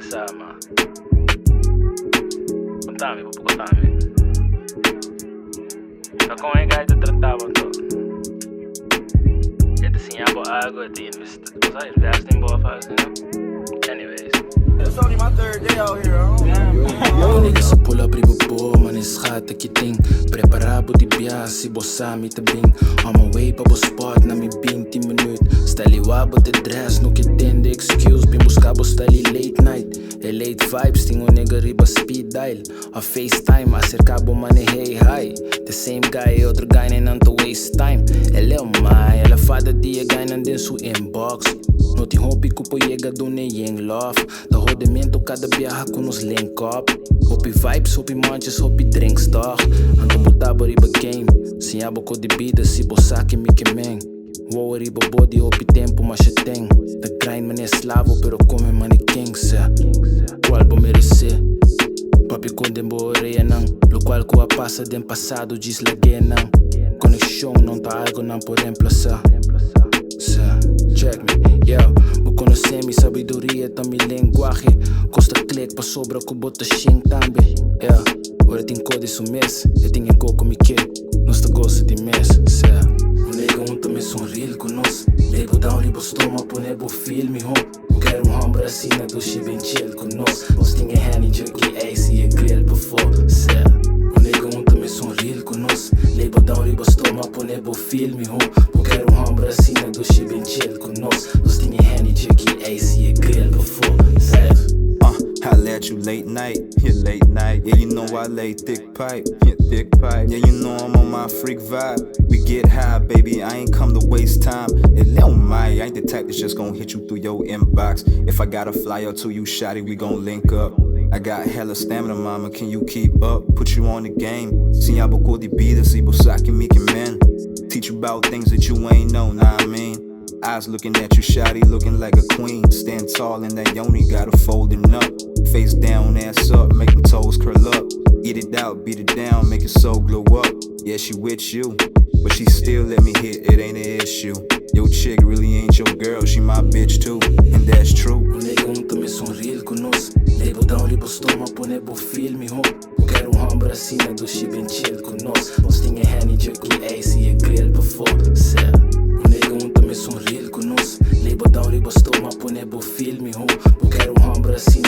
Sama. Contame, papu, contame. Então como é que aí te tratavam todo? Eu te ensinava algo, eu te investe em boa fase, né? Anyways. It's only my third day out here. Nigga se pull up riba boa, man is gata que tem. Preparado de bias, se bossa me te bem. On my way pa bo spot na mi 20 minuut. Stali wabo de dress, no que tem de excuse. Bem buscar bo stali late night. É late vibes, tem nigga riba speed dial. A FaceTime, acerca bo money hey hi. The same guy, outro guy nem não to waste time. Ele é o mai, ela fada dia guy não den su inbox. No te hopi kupo yega do ne yeng love. Da rodimento cada viaja com nos link up. Hopi vibes, hopi manches, hopi drinks toch. Anto botaba riba game. Se abo ko de bida, se bossa que me quemen. Wow riba body, hopi tempo mas je tem. Da grind man é slavo, pero come manequim se. Qual bo merecer? Papi condem bo oreia não. Lo qual ko a passa dem passado diz lague não. Conexão não tá algo não por reemplaçar. Check me, yo. Me conhece-me, sabedoria tá mi linguagem. Costa click pa sobra que bota xing também. Yeah, agora tem code isso mês. Eu tenho coco me que, nós te gosta de mês. O nega também sonrir com nós. Lebo down, lebo stoma, pone bo filme, ho. Quero hambra assim na do bem chill com nós. Nós tem honey, jerky, ace e grill before. O nega também sonrir com nós. Lebo down, lebo stoma, pone bo filme, ho. Quero hambra assim na do bem chill com nós. Nós tem honey, jerky, ace e grill before. I let you late night, yeah, late night. Yeah, you know I lay thick pipe, yeah, thick pipe. Yeah, you know I'm on my freak vibe. We get high, baby, I ain't come to waste time. Yeah, little my, I ain't the type that's just gon' hit you through your inbox. If I gotta fly up to you, shawty, we gon' link up. I got hella stamina, mama, can you keep up? Put you on the game. Se abo ko de bida, se bossa que me man. Teach you about things that you ain't know, nah I mean. Eyes looking at you, shawty, looking like a queen. Stand tall in that yoni, got her folding up. Face down, ass up, make them toes curl up. Eat it out, beat it down, make your soul glow up. Yeah, she with you, but she still let me hit, it ain't an issue. Your chick really ain't your girl, she my bitch too, and that's true. O nega também sonrir com nós. Lebo down, lebo stoma, pone bo filme, ho. Quero hambra assim na do bem chill com nós. Nós tem honey, jerky, ace e grill before. O nega também sonrir com nós. Lebo down, lebo stoma, pone bo filme, ho. Quero hambra assim